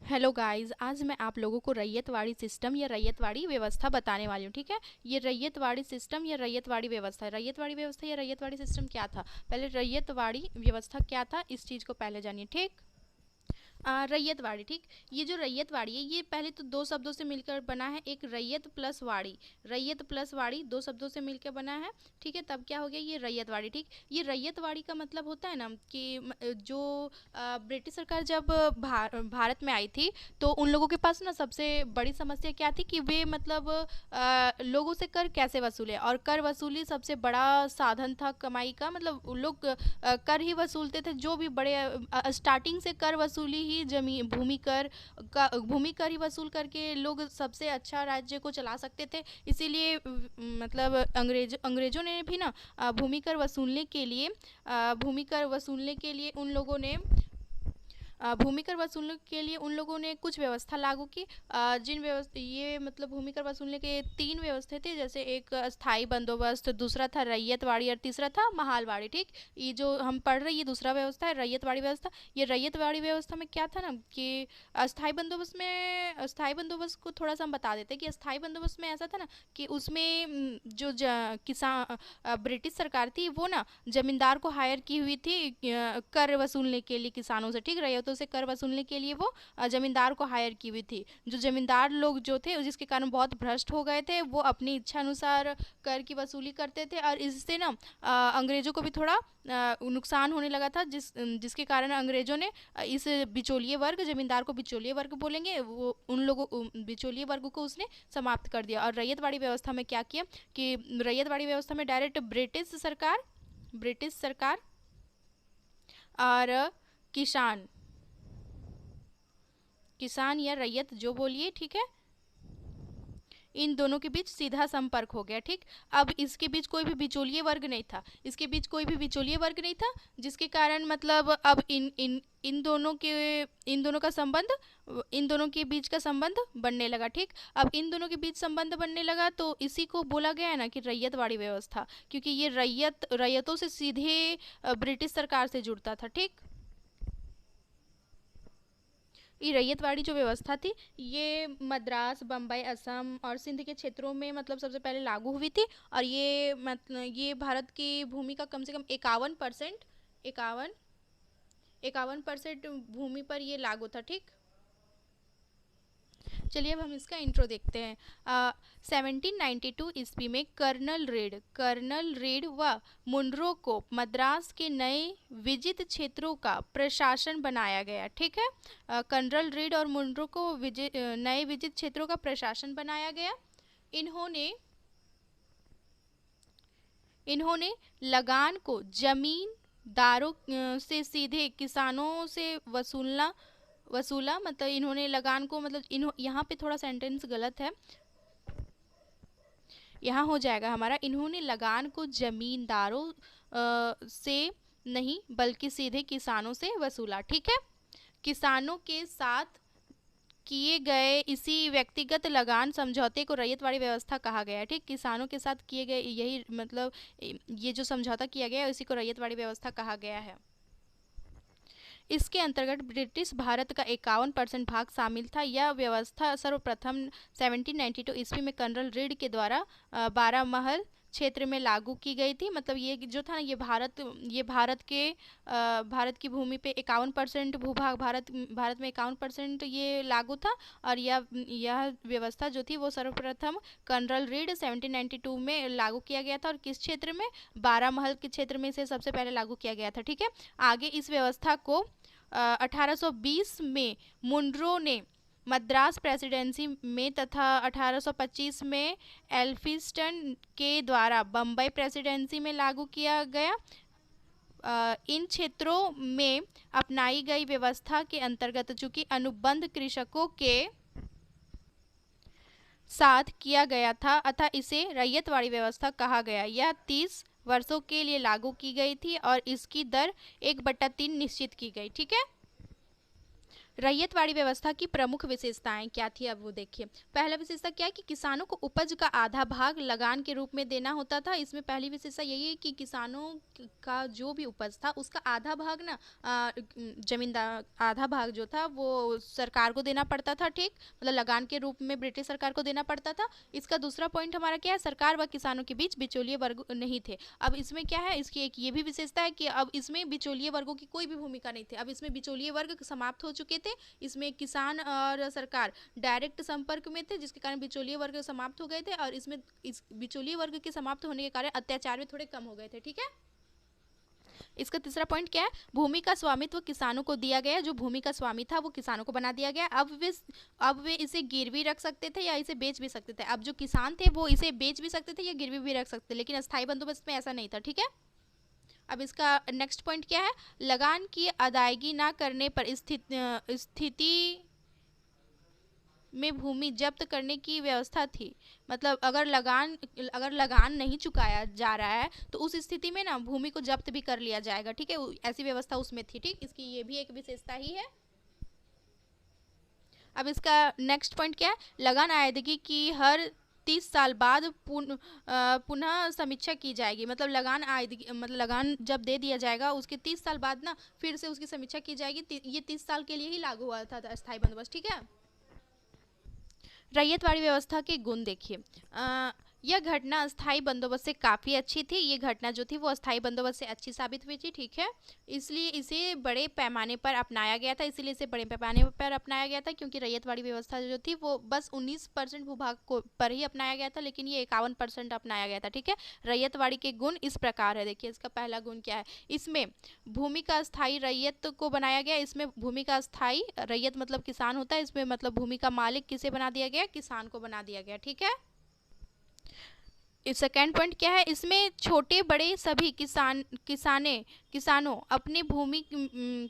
Hello guys, आज मैं आप लोगों को रैयतवाड़ी सिस्टम या रैयतवाड़ी व्यवस्था बताने वाली हूँ। ठीक है। ये रैयतवाड़ी सिस्टम या रैयतवाड़ी व्यवस्था या रैयतवाड़ी सिस्टम क्या था। पहले रैयतवाड़ी व्यवस्था क्या था, इस चीज़ को पहले जानिए। ठीक। रैयतवाड़ी। ठीक। ये जो रैयतवाड़ी है, ये पहले तो दो शब्दों से मिलकर बना है। एक रैयत प्लस वाड़ी, रैयत प्लस वाड़ी दो शब्दों से मिलकर बना है। ठीक है। तब क्या हो गया ये रैयतवाड़ी। ठीक। ये रैयतवाड़ी का मतलब होता है ना कि जो ब्रिटिश सरकार जब भारत में आई थी, तो उन लोगों के पास ना सबसे बड़ी समस्या क्या थी कि वे मतलब लोगों से कर कैसे वसूले, और कर वसूली सबसे बड़ा साधन था कमाई का। मतलब उन लोग कर ही वसूलते थे। जो भी बड़े स्टार्टिंग से कर वसूली ही जमीन भूमि कर ही वसूल करके लोग सबसे अच्छा राज्य को चला सकते थे। इसीलिए मतलब अंग्रेजों ने भी ना भूमि कर वसूलने के लिए उन लोगों ने भूमि कर वसूलने के लिए उन लोगों ने कुछ व्यवस्था लागू की। जिन व्यवस्था ये मतलब भूमि कर वसूलने के तीन व्यवस्था थे, जैसे एक स्थायी बंदोबस्त, दूसरा था रैयतवाड़ी और तीसरा था महालवाड़ी। ठीक। ये जो हम पढ़ रहे हैं ये दूसरा व्यवस्था है, रैयतवाड़ी व्यवस्था। ये रैयतवाड़ी व्यवस्था में क्या था ना कि स्थायी बंदोबस्त को थोड़ा सा हम बता देते हैं कि स्थायी बंदोबस्त में ऐसा था ना कि उसमें जो किसान ब्रिटिश सरकार थी वो ना जमींदार को हायर की हुई थी कर वसूलने के लिए किसानों से। ठीक। रैयतों से कर वसूलने के लिए वो जमींदार को हायर की हुई थी। जो जमींदार लोग जो थे, जिसके कारण बहुत भ्रष्ट हो गए थे, वो अपनी इच्छा अनुसार कर की वसूली करते थे, और इससे ना अंग्रेजों को भी थोड़ा नुकसान होने लगा था, जिसके कारण अंग्रेजों ने इस बिचौलिए वर्ग, जमींदार को बिचौलिए वर्ग बोलेंगे, वो उन लोगों बिचौलिए वर्ग को उसने समाप्त कर दिया। और रैयतवाड़ी व्यवस्था में क्या किया कि रैयतवाड़ी व्यवस्था में डायरेक्ट ब्रिटिश सरकार और किसान किसान या रैयत जो बोलिए, ठीक है, इन दोनों के बीच सीधा संपर्क हो गया। ठीक। अब इसके बीच कोई भी बिचौलिए वर्ग नहीं था, जिसके कारण मतलब अब इन दोनों का संबंध इन दोनों के बीच का संबंध बनने लगा। ठीक। अब इन दोनों के बीच संबंध बनने लगा तो इसी को बोला गया है ना कि रैयतवाड़ी व्यवस्था, क्योंकि ये रैयतों से सीधे ब्रिटिश सरकार से जुड़ता था। ठीक। ये रैयतवाड़ी जो व्यवस्था थी, ये मद्रास, बम्बई, असम और सिंध के क्षेत्रों में मतलब सबसे पहले लागू हुई थी। और ये भारत की भूमि का कम से कम 51% 51% भूमि पर ये लागू था। ठीक। चलिए अब हम इसका इंट्रो देखते हैं। 1792 ईस्वी में कर्नल रेड व मुनरो को मद्रास के नए विजित क्षेत्रों का प्रशासन बनाया गया। ठीक है। कर्नल रेड और मुनरो को नए विजित क्षेत्रों का प्रशासन बनाया गया। इन्होंने इन्होंने लगान को जमींदारों से सीधे किसानों से वसूला। मतलब इन्होंने लगान को मतलब यहाँ पे थोड़ा सेंटेंस गलत है, यहाँ हो जाएगा हमारा, इन्होंने लगान को जमींदारों से नहीं बल्कि सीधे किसानों से वसूला। ठीक है। किसानों के साथ किए गए इसी व्यक्तिगत लगान समझौते को रैयतवाड़ी व्यवस्था कहा गया है। ठीक। किसानों के साथ किए गए यही मतलब ये जो समझौता किया गया है उसी को रैयतवाड़ी व्यवस्था कहा गया है। इसके अंतर्गत ब्रिटिश भारत का 51% भाग शामिल था। यह व्यवस्था सर्वप्रथम 1792 ईस्वी में कर्नल रीड के द्वारा 12 महल क्षेत्र में लागू की गई थी। मतलब ये जो था ना, ये भारत की भूमि पे 51% भूभाग, भारत में 51% ये लागू था। और यह व्यवस्था जो थी वो सर्वप्रथम कर्नल रीड 1792 में लागू किया गया था। और किस क्षेत्र में, 12 महल के क्षेत्र में से सबसे पहले लागू किया गया था। ठीक है। आगे इस व्यवस्था को 1820 में मुनरो ने मद्रास प्रेसिडेंसी में तथा 1825 में एल्फिंस्टन के द्वारा बम्बई प्रेसिडेंसी में लागू किया गया। इन क्षेत्रों में अपनाई गई व्यवस्था के अंतर्गत चूंकि अनुबंध कृषकों के साथ किया गया था, अतः इसे रैयतवाड़ी व्यवस्था कहा गया। यह 30 वर्षों के लिए लागू की गई थी और इसकी दर 1/3 निश्चित की गई। ठीक है। रैयतवाड़ी व्यवस्था की प्रमुख विशेषताएं क्या थी, अब वो देखिए। पहला विशेषता क्या है कि किसानों को उपज का आधा भाग लगान के रूप में देना होता था। इसमें पहली विशेषता यही है कि किसानों का जो भी उपज था उसका आधा भाग ना जमींदार आधा भाग जो था वो सरकार को देना पड़ता था, ठीक, मतलब लगान के रूप में ब्रिटिश सरकार को देना पड़ता था। इसका दूसरा पॉइंट हमारा क्या है, सरकार व किसानों के बीच बिचौलिए वर्ग नहीं थे। अब इसमें क्या है, इसकी एक ये भी विशेषता है कि अब इसमें बिचौलिए वर्गों की कोई भी भूमिका नहीं थी। अब इसमें बिचौलिए वर्ग समाप्त हो चुके थे। इसमें किसान और सरकार डायरेक्ट संपर्क में थे, जिसके कारण बिचौलिए वर्ग समाप्त हो गए थे। और इसमें इस बिचौलिए वर्ग के समाप्त होने के कारण अत्याचार भी थोड़े कम हो गए थे, ठीक है। इसका तीसरा पॉइंट क्या है, भूमि का स्वामित्व किसानों को दिया गया। जो भूमि का स्वामी था वो किसानों को बना दिया गया। अब वे इसे गिरवी रख सकते थे या इसे बेच भी सकते थे। अब जो किसान थे वो इसे बेच भी सकते थे या गिरवी भी रख सकते थे, लेकिन अस्थायी बंदोबस्त में ऐसा नहीं था, ठीक है। अब इसका नेक्स्ट पॉइंट क्या है, लगान की अदायगी ना करने पर स्थिति में भूमि जब्त करने की व्यवस्था थी। मतलब अगर लगान नहीं चुकाया जा रहा है तो उस स्थिति में ना भूमि को जब्त भी कर लिया जाएगा, ठीक है, ऐसी व्यवस्था उसमें थी, ठीक। इसकी ये भी एक विशेषता ही है। अब इसका नेक्स्ट पॉइंट क्या है, लगान अदायगी की हर 30 साल बाद पुनः समीक्षा की जाएगी। मतलब लगान जब दे दिया जाएगा उसके 30 साल बाद ना फिर से उसकी समीक्षा की जाएगी। ये 30 साल के लिए ही लागू हुआ था अस्थायी बंदोबस्त, ठीक है। रैयतवाड़ी व्यवस्था के गुण देखिए। यह घटना अस्थायी बंदोबस्त से काफ़ी अच्छी थी। ये घटना जो थी वो अस्थायी बंदोबस्त से अच्छी साबित हुई थी, ठीक है। इसलिए इसे बड़े पैमाने पर अपनाया गया था। इसीलिए इसे बड़े पैमाने पर अपनाया गया था, क्योंकि रैयतवाड़ी व्यवस्था जो थी वो बस 19% भूभाग को पर ही अपनाया गया था, लेकिन ये 51% अपनाया गया था, ठीक है। रैयतवाड़ी के गुण इस प्रकार है, देखिए। इसका पहला गुण क्या है, इसमें भूमि का अस्थायी रैयत को बनाया गया। इसमें भूमि का अस्थायी रैयत मतलब किसान होता है। इसमें मतलब भूमि का मालिक किसे बना दिया गया, किसान को बना दिया गया, ठीक है। सेकेंड पॉइंट क्या है, इसमें छोटे बड़े सभी किसानों अपनी भूमि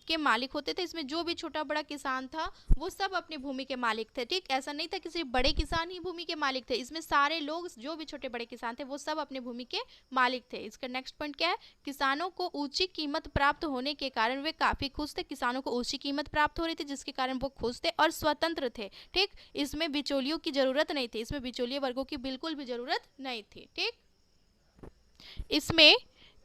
के मालिक होते थे। इसमें जो भी छोटा बड़ा किसान था वो सब अपनी भूमि के मालिक थे, ठीक। ऐसा नहीं था कि सिर्फ बड़े किसान ही भूमि के मालिक थे। इसमें सारे लोग जो भी छोटे बड़े किसान थे वो सब अपनी भूमि के मालिक थे। इसका नेक्स्ट पॉइंट क्या है, किसानों को ऊंची कीमत प्राप्त होने के कारण वे काफ़ी खुश थे। किसानों को ऊंची कीमत प्राप्त हो रही थी जिसके कारण वो खुश थे और स्वतंत्र थे, ठीक। इसमें बिचौलियों की जरूरत नहीं थी। इसमें बिचौलिए वर्गों की बिल्कुल भी जरूरत नहीं थी, ठीक। इसमें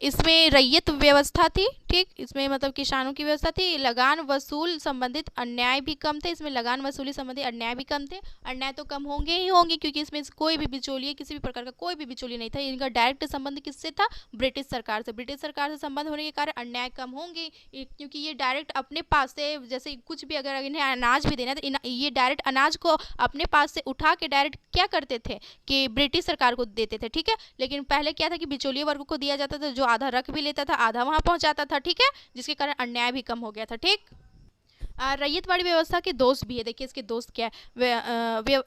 इसमें रैयत व्यवस्था थी, ठीक। इसमें मतलब किसानों की व्यवस्था थी। लगान वसूल संबंधित अन्याय भी कम थे। इसमें लगान वसूली संबंधित अन्याय भी कम थे। अन्याय तो कम होंगे ही होंगे, क्योंकि इसमें कोई भी बिचौलिए किसी भी प्रकार का कोई भी बिचौलिए नहीं था। इनका डायरेक्ट संबंध किससे था, ब्रिटिश सरकार से। ब्रिटिश सरकार से संबंध होने के कारण अन्याय कम होंगे, क्योंकि ये डायरेक्ट अपने पास से, जैसे कुछ भी अगर इन्हें अनाज भी देना तो ये डायरेक्ट अनाज को अपने पास से उठा के डायरेक्ट क्या करते थे कि ब्रिटिश सरकार को देते थे, ठीक है। लेकिन पहले क्या था कि बिचौलिए वर्ग को दिया जाता था, जो आधा रख भी लेता था आधा वहां पहुंचाता था, ठीक है, जिसके कारण अन्याय भी कम हो गया था, ठीक। रैयतवाड़ी व्यवस्था के दोष भी है, देखिए इसके दोष क्या है।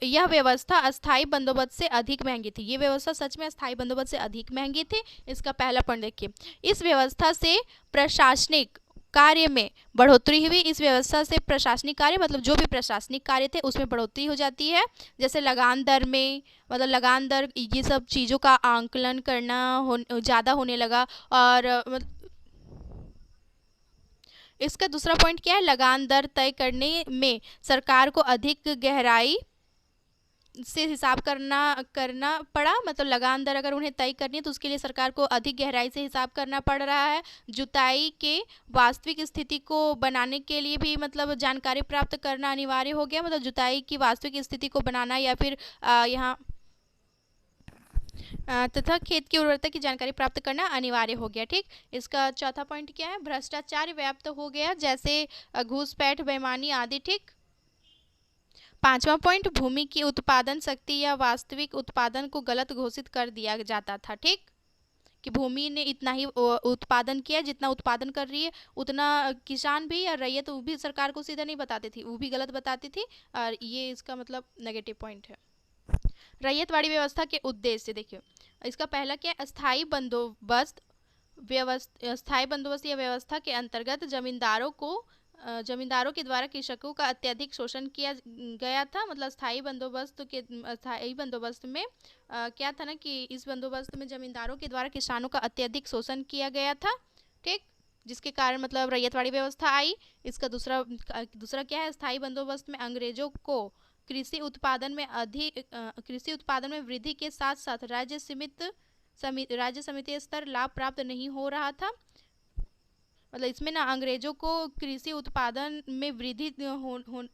यह व्यवस्था अस्थायी बंदोबस्त से अधिक महंगी थी। ये व्यवस्था सच में अस्थायी बंदोबस्त से अधिक महंगी थी। इसका पहला पॉइंट देखिए, इस व्यवस्था से प्रशासनिक कार्य में बढ़ोतरी हुई। इस व्यवस्था से प्रशासनिक कार्य मतलब जो भी प्रशासनिक कार्य थे उसमें बढ़ोतरी हो जाती है। जैसे लगान दर में, मतलब लगान दर, ये सब चीज़ों का आंकलन करना ज़्यादा होने लगा। और इसका दूसरा पॉइंट क्या है, लगान दर तय करने में सरकार को अधिक गहराई से हिसाब करना पड़ा। मतलब लगान दर अगर उन्हें तय करनी है तो उसके लिए सरकार को अधिक गहराई से हिसाब करना पड़ रहा है। जुताई के वास्तविक स्थिति को बनाने के लिए भी मतलब जानकारी प्राप्त करना अनिवार्य हो गया। मतलब जुताई की वास्तविक स्थिति को बनाना या फिर यहाँ तथा खेत की उर्वरता की जानकारी प्राप्त करना अनिवार्य हो गया, ठीक। इसका चौथा पॉइंट क्या है, भ्रष्टाचार व्याप्त हो गया, जैसे घूसपैठ, बेईमानी आदि, ठीक। पांचवा पॉइंट, भूमि की उत्पादन शक्ति या वास्तविक उत्पादन को गलत घोषित कर दिया जाता था, ठीक, कि भूमि ने इतना ही उत्पादन किया, जितना उत्पादन कर रही है उतना किसान भी या रैयत भी सरकार को सीधा नहीं बताती थी, वो भी गलत बताती थी। और ये इसका मतलब नेगेटिव पॉइंट है। रैयतवाड़ी व्यवस्था के उद्देश्य देखिए, इसका पहला क्या, अस्थायी बंदोबस्त या व्यवस्था के अंतर्गत जमींदारों के द्वारा कृषकों का अत्यधिक शोषण किया गया था। मतलब अस्थायी बंदोबस्त में क्या था ना कि इस बंदोबस्त में जमींदारों के द्वारा किसानों का अत्यधिक शोषण किया गया था, ठीक। जिसके कारण मतलब रैयतवाड़ी व्यवस्था आई। इसका दूसरा क्या है, स्थायी बंदोबस्त में अंग्रेजों को कृषि उत्पादन में वृद्धि के साथ साथ राज्य समिति स्तर लाभ प्राप्त नहीं हो रहा था। मतलब इसमें ना अंग्रेजों को कृषि उत्पादन में वृद्धि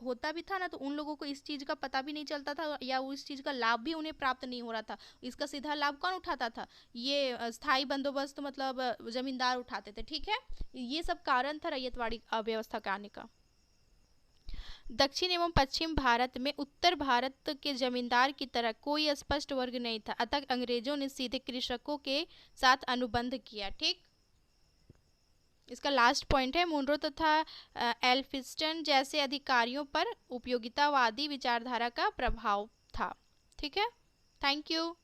होता भी था ना, तो उन लोगों को इस चीज़ का पता भी नहीं चलता था, या उस चीज़ का लाभ भी उन्हें प्राप्त नहीं हो रहा था। इसका सीधा लाभ कौन उठाता था, ये स्थायी बंदोबस्त मतलब जमींदार उठाते थे। ठीक है, ये सब कारण था रैयतवाड़ी व्यवस्था के आने का। दक्षिण एवं पश्चिम भारत में उत्तर भारत के जमींदार की तरह कोई स्पष्ट वर्ग नहीं था, अतः अंग्रेजों ने सीधे कृषकों के साथ अनुबंध किया। ठीक, इसका लास्ट पॉइंट है, मुनरो तथा एल्फिंस्टन जैसे अधिकारियों पर उपयोगितावादी विचारधारा का प्रभाव था। ठीक है, थैंक यू।